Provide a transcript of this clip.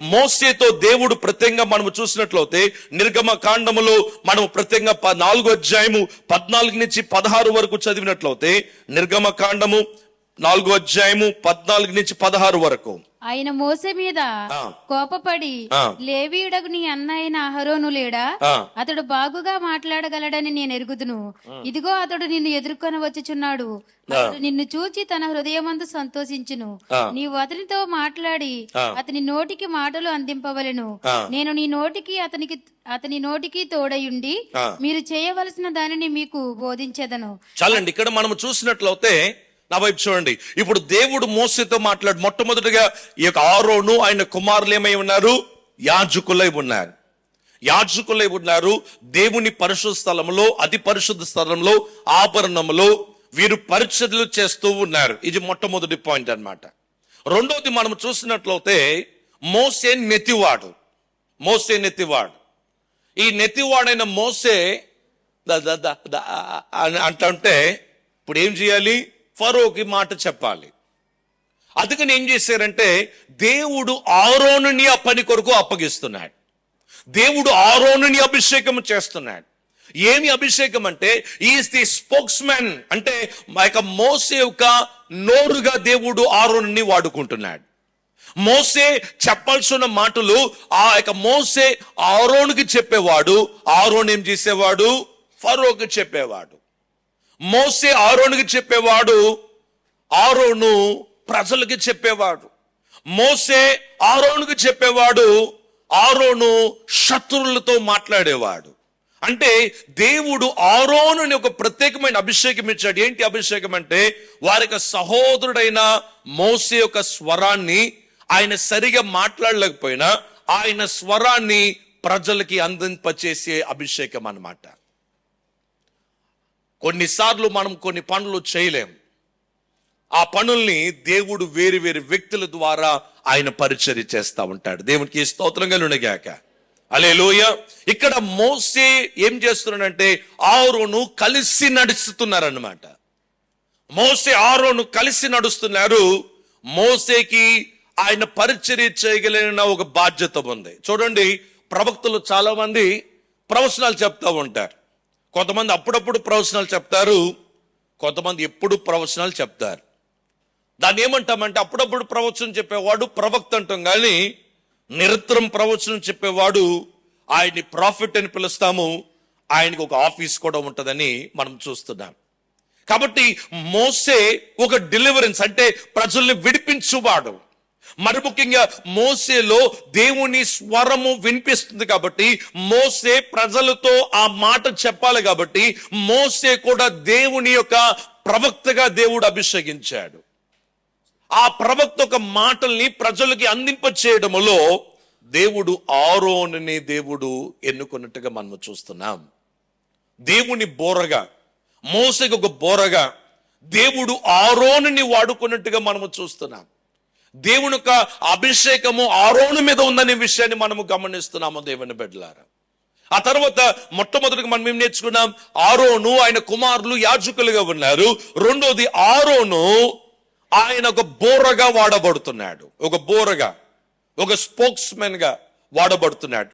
మోసేతో దేవుడు ప్రత్యేకంగా మనం చూసినట్లయితే నిర్గమ కాండములో మనం ప్రత్యేకంగా 4వ అధ్యాయము 14 నుంచి 16 వరకు చదివినట్లయితే, నిర్గమ కాండము 4వ అధ్యాయము 14 నుంచి 16 వరకు ఆయన మోసే మీద కోపపడి, లేవీయుడగు నీ అన్న అయిన అహరోను లేడా, అతడు బాగుగా మాట్లాడగలడని నేను ఎరుగుదును. ఇదిగో అతడు నిన్ను ఎదుర్కొని వచ్చుచున్నాడు. అతడు నిన్ను చూచి తన హృదయమందు సంతోషించును. నీవు అతనితో మాట్లాడి అతని నోటికి మాటలు అందింపవలెను. నేను నీ నోటికి అతని నోటికి తోడయుండి మీరు చేయవలసిన దానిని మీకు బోధించెదను. చాలండి. ఇక్కడ మనం చూసినట్లయితే నా వైపు చూడండి. ఇప్పుడు దేవుడు మోసేతో మాట్లాడు. మొట్టమొదటిగా ఈ యొక్క ఆరోను ఆయన కుమారులు ఏమై ఉన్నారు? యాజకులై ఉన్నారు. యాజకులై ఉన్నారు. దేవుని పరిశుద్ధ స్థలంలో, అతి పరిశుద్ధ స్థలంలో, ఆభరణంలో వీరు పరిచర్యలు చేస్తూ ఉన్నారు. ఇది మొట్టమొదటి పాయింట్ అన్నమాట. రెండవది మనం చూసినట్లయితే మోసే నెతివాడు. మోసే నెతివాడు. ఈ నెతివాడైన మోసే అంటే ఇప్పుడు ఏం చేయాలి? ఫరోకి మాట చెప్పాలి. అందుకని ఏం చేశారంటే దేవుడు ఆరోనుని ఆ పని కొరకు అప్పగిస్తున్నాడు. దేవుడు ఆరోనుని అభిషేకం చేస్తున్నాడు. ఏమి అభిషేకం అంటే ఈజ్ ది స్పోక్స్ మ్యాన్, అంటే మోసే యొక్క నోరుగా దేవుడు ఆరోనుని వాడుకుంటున్నాడు. మోసే చెప్పాల్సిన మాటలు ఆ యొక్క మోసే ఆరోనుకి చెప్పేవాడు. ఆరోను ఏం చేసేవాడు? ఫరోకి చెప్పేవాడు. మోసే ఆరోనుకి చెప్పేవాడు, ఆరోను ప్రజలకి చెప్పేవాడు. మోసే ఆరోనుకి చెప్పేవాడు, ఆరోను శత్రువులతో మాట్లాడేవాడు. అంటే దేవుడు ఆరోనుని ఒక ప్రత్యేకమైన అభిషేకం ఇచ్చాడు. ఏంటి అభిషేకం అంటే వారి యొక్క సహోదరుడైన మోసే యొక్క స్వరాన్ని ఆయన సరిగా మాట్లాడలేకపోయినా ఆయన స్వరాన్ని ప్రజలకి అందింపచేసే అభిషేకం అన్నమాట. కొన్నిసార్లు మనం కొన్ని పనులు చేయలేం. ఆ పనుల్ని దేవుడు వేరు వేరు వ్యక్తుల ద్వారా ఆయన పరిచర్య చేస్తూ ఉంటాడు. దేవునికి స్తోత్రం కలుగునుగాక. హల్లెలూయా. ఇక్కడ మోసే ఏం చేస్తున్నాడంటే ఆరోను కలిసి నడుస్తున్నారన్నమాట. మోసే ఆరోను కలిసి నడుస్తున్నారు. మోసేకి ఆయన పరిచర్య చేయగలిగిన ఒక బాధ్యత ఉంది. చూడండి, ప్రవక్తలు చాలా మంది ప్రవచనాలు చెప్తా ఉంటారు. కొంతమంది అప్పుడప్పుడు ప్రవచనాలు చెప్తారు, కొంతమంది ఎప్పుడు ప్రవచనాలు చెప్తారు. దాన్ని ఏమంటామంటే అప్పుడప్పుడు ప్రవచనం చెప్పేవాడు ప్రవక్త అంటాం, కానీ నిరంతరం ప్రవచనం చెప్పేవాడు ఆయన్ని ప్రాఫిట్ అని పిలుస్తాము. ఆయనకు ఒక ఆఫీస్ కూడా ఉంటుందని మనం చూస్తున్నాం. కాబట్టి మోసే ఒక డెలివరెన్స్, అంటే ప్రజల్ని విడిపించువాడు. మరి ముఖ్యంగా మోసేలో దేవుని స్వరము వినిపిస్తుంది కాబట్టి మోసే ప్రజలతో ఆ మాట చెప్పాలి. కాబట్టి మోసే కూడా దేవుని యొక్క ప్రవక్తగా దేవుడు అభిషేకించాడు. ఆ ప్రవక్త ఒక మాటల్ని ప్రజలకి అందింప చేయడములో దేవుడు ఆరోనుని దేవుడు ఎన్నుకున్నట్టుగా మనం చూస్తున్నాం. దేవుని బోరగా, మోసేకి ఒక బోరగా దేవుడు ఆరోనుని వాడుకున్నట్టుగా మనము చూస్తున్నాం. దేవుని యొక్క అభిషేకము ఆరోను మీద ఉందనే విషయాన్ని మనము గమనిస్తున్నాము దేవుని బిడ్డలారా. ఆ తర్వాత మొట్టమొదటిగా మనం ఏం నేర్చుకున్నాం? ఆరోను ఆయన కుమారులు యాజకులుగా ఉన్నారు. రెండోది ఆరోను ఆయన ఒక బోరగా వాడబడుతున్నాడు. ఒక బోరగా, ఒక స్పోక్స్ మెన్ గా వాడబడుతున్నాడు.